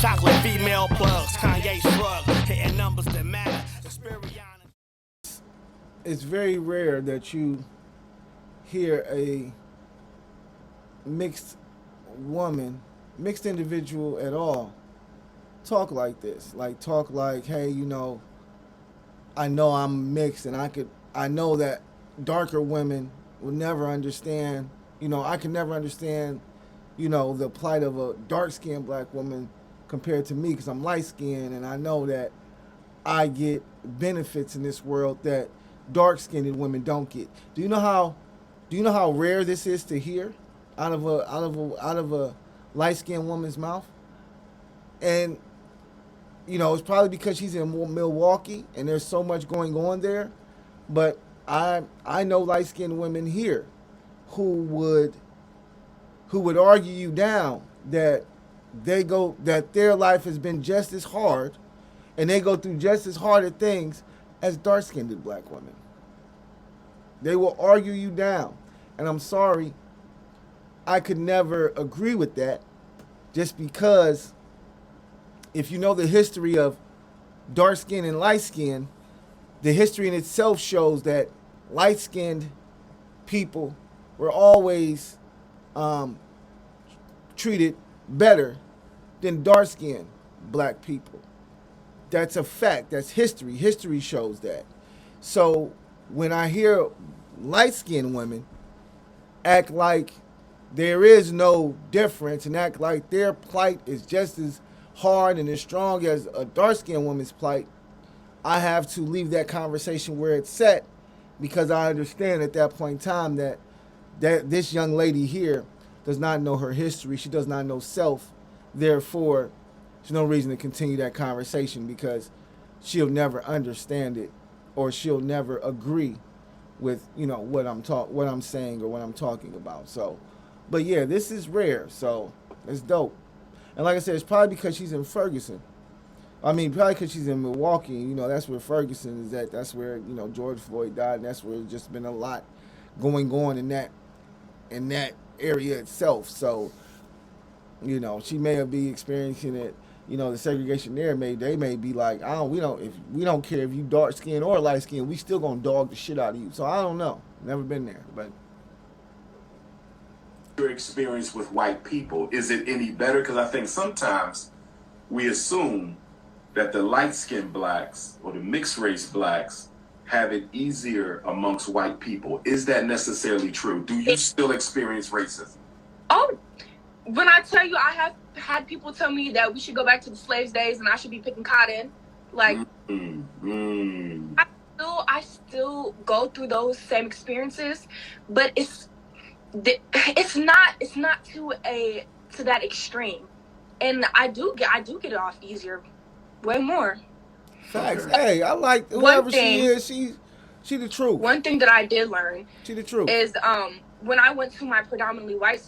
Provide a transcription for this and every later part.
Chocolate female plugs, Kanye shrug, hitting numbers that matter. It's very rare that you hear a mixed woman, mixed individual at all, talk like this. Like talk like, hey, I know I'm mixed, and I know that darker women will never understand. I can never understand, the plight of a dark skinned black woman compared to me because I'm light skinned, and I know that I get benefits in this world that dark skinned women don't get. Do you know how rare this is to hear out of a light skinned woman's mouth? And it's probably because she's in Milwaukee and there's so much going on there. But I know light skinned women here who would argue you down that that their life has been just as hard and they go through just as hard things as dark skinned black women. They will argue you down. And I'm sorry, I could never agree with that just because if you know the history of dark skin and light skin, the history in itself shows that light skinned people were always treated better than dark skinned black people. That's a fact. That's history. History shows that. So when I hear light skinned women act like there is no difference and act like their plight is just as hard and as strong as a dark skinned woman's plight, I have to leave that conversation where it's set because I understand at that point in time that this young lady here does not know her history. She does not know self. Therefore, there's no reason to continue that conversation because she'll never understand it or she'll never agree with what I'm saying or what I'm talking about. So, but yeah, this is rare. So it's dope. And like I said, it's probably because she's in Ferguson. I mean, probably because she's in Milwaukee. That's where Ferguson is at. That's where George Floyd died. And that's where there's just been a lot going on in that area itself. So, she may have been experiencing it. The segregation there they may be like, we don't care if you dark skin or light skin, we still gonna dog the shit out of you. So I don't know. Never been there, but your experience with white people, is it any better? Because I think sometimes we assume that the light-skinned blacks or the mixed race blacks have it easier amongst white people. Is that necessarily true? Do you still experience racism? Oh, when I tell you, I have had people tell me that we should go back to the slaves days and I should be picking cotton. Like, I still go through those same experiences, but it's not to that extreme, and I do get it off easier, way more. Facts. Hey, I like whoever she is. She the truth. One thing that I did learn. She the truth. Is when I went to my predominantly white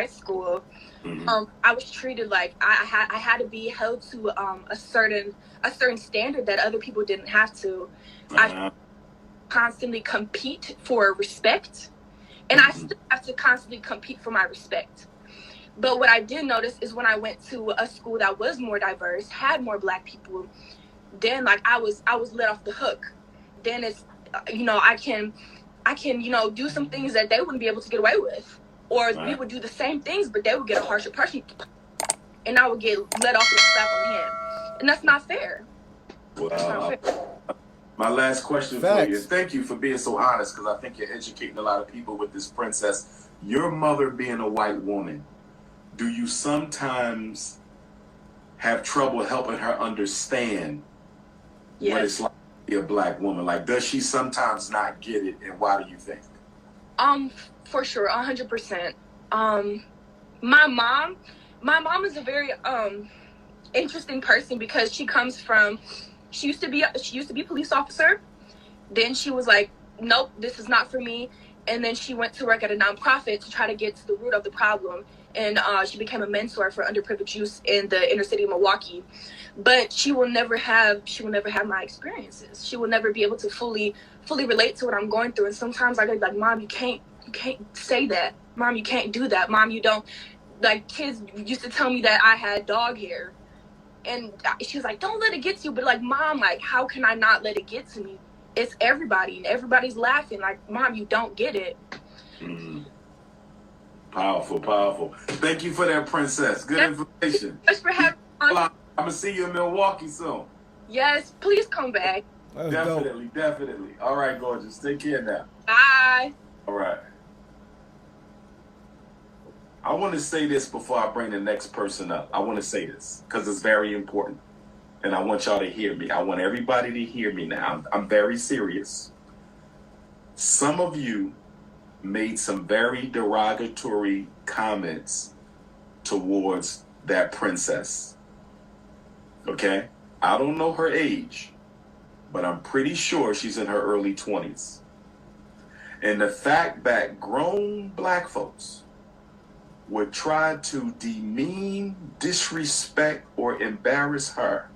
school, I was treated like I had to be held to a certain standard that other people didn't have to. I constantly compete for respect, and I still have to constantly compete for my respect. But what I did notice is when I went to a school that was more diverse, had more black people, then like I was let off the hook. Then it's I can do some things that they wouldn't be able to get away with, or we would do the same things, but they would get a harsher punishment, and I would get let off with a slap on the hand, and that's not fair. Well, my last question for you, thank you for being so honest, because I think you're educating a lot of people with this, Princess. Your mother being a white woman, do you sometimes have trouble helping her understand what it's like to be a black woman? Like, does she sometimes not get it, and why do you think? For sure, 100%. My mom is a very interesting person because she used to be a police officer. Then she was like, nope, this is not for me. And then she went to work at a nonprofit to try to get to the root of the problem. And she became a mentor for underprivileged youth in the inner city of Milwaukee. But she will never have my experiences. She will never be able to fully relate to what I'm going through. And sometimes I go like, Mom, you can't say that. Mom, you can't do that. Mom, you don't. like kids used to tell me that I had dog hair. And she was like, don't let it get to you. But like, Mom, like, how can I not let it get to me? It's everybody, and everybody's laughing. Like, Mom, you don't get it. Mm. Powerful, powerful. Thank you for that, Princess. Good information. Thanks for having me on. I'm going to see you in Milwaukee soon. Yes, please come back. Definitely, definitely. All right, gorgeous. Take care now. Bye. All right. I want to say this before I bring the next person up. I want to say this because it's very important. And I want y'all to hear me. I want everybody to hear me now. I'm very serious. Some of you made some very derogatory comments towards that princess. Okay? I don't know her age, but I'm pretty sure she's in her early 20s. And the fact that grown black folks would try to demean, disrespect, or embarrass her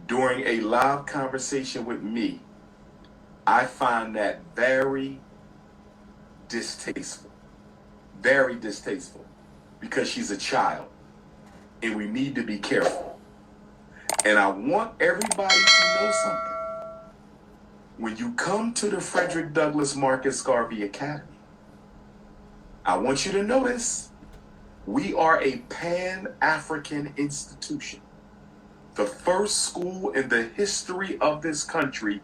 during a live conversation with me, I find that very distasteful. Very distasteful. Because she's a child. And we need to be careful. And I want everybody to know something. When you come to the Frederick Douglass Marcus Garvey Academy, I want you to notice we are a Pan-African institution. The first school in the history of this country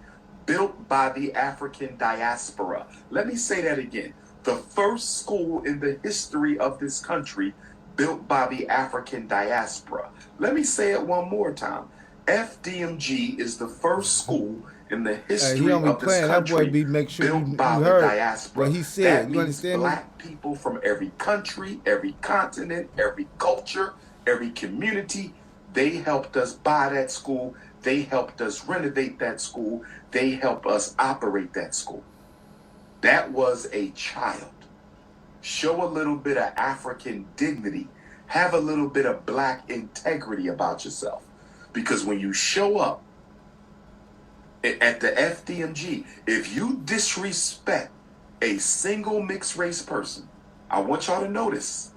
built by the African diaspora. Let me say that again. The first school in the history of this country built by the African diaspora. Let me say it one more time. FDMG is the first school in the history of this country built by the diaspora. What he said. That means black people from every country, every continent, every culture, every community. They helped us buy that school. They helped us renovate that school. They helped us operate that school. That was a child. Show a little bit of African dignity. Have a little bit of black integrity about yourself. Because when you show up at the FDMG, if you disrespect a single mixed race person, I want y'all to notice,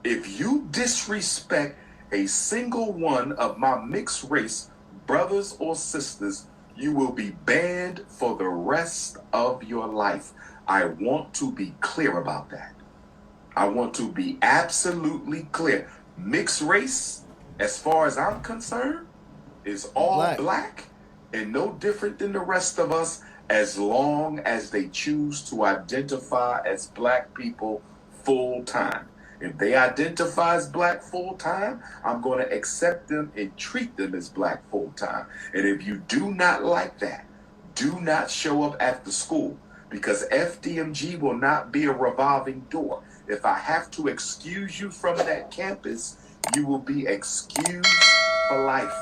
if you disrespect a single one of my mixed race brothers or sisters, you will be banned for the rest of your life. I want to be clear about that. I want to be absolutely clear. Mixed race, as far as I'm concerned, is all black and no different than the rest of us, as long as they choose to identify as black people full time. If they identify as black full time, I'm going to accept them and treat them as black full time. And if you do not like that, do not show up at the school, because FDMG will not be a revolving door. If I have to excuse you from that campus, you will be excused for life.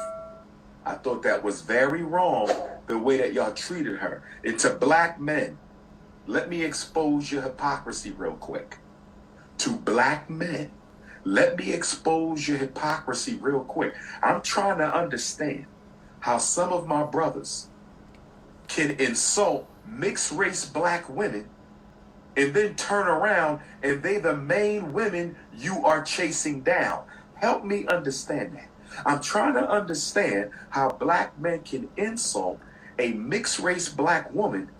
I thought that was very wrong, the way that y'all treated her. And to black men, let me expose your hypocrisy real quick. To black men, let me expose your hypocrisy real quick. I'm trying to understand how some of my brothers can insult mixed race black women and then turn around and they the main women you are chasing down. Help me understand that. I'm trying to understand how black men can insult a mixed race black woman,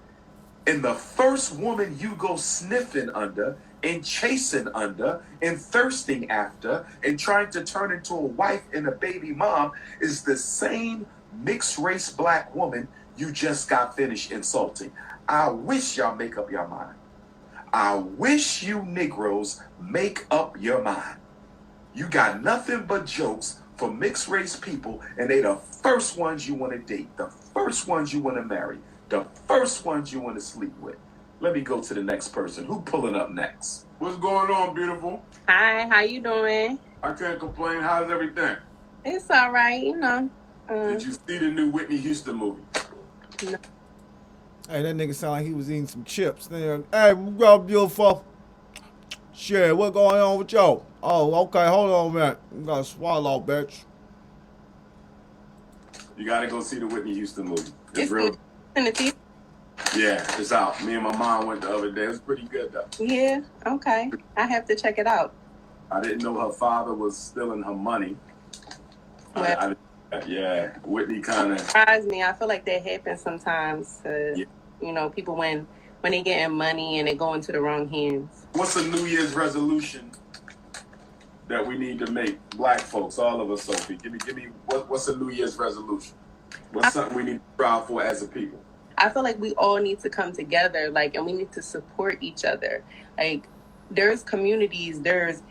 and the first woman you go sniffing under and chasing under and thirsting after and trying to turn into a wife and a baby mom is the same mixed race black woman you just got finished insulting. I wish y'all make up your mind. I wish you Negroes make up your mind. You got nothing but jokes for mixed race people, and they the first ones you want to date, the first ones you want to marry, the first ones you want to sleep with. Let me go to the next person. Who pulling up next? What's going on, beautiful? Hi, how you doing? I can't complain. How's everything? It's all right, you know. Did you see the new Whitney Houston movie? No. Hey, that nigga sound like he was eating some chips. Hey, what's up, beautiful? Shit, what going on with y'all? Oh, okay, hold on, man. You gotta swallow, bitch. You gotta go see the Whitney Houston movie. It's real. In the theater? Yeah, it's out. Me and my mom went the other day. It's pretty good, though. Yeah, okay. I have to check it out. I didn't know her father was stealing her money. Yeah, Whitney kind of surprised me. I feel like that happens sometimes to, people when they getting money and they go into the wrong hands. What's a New Year's resolution that we need to make, Black folks, all of us, Sophie? Give me what's a New Year's resolution? What's something we need to strive for as a people? I feel like we all need to come together, and we need to support each other. Like, there's communities, there's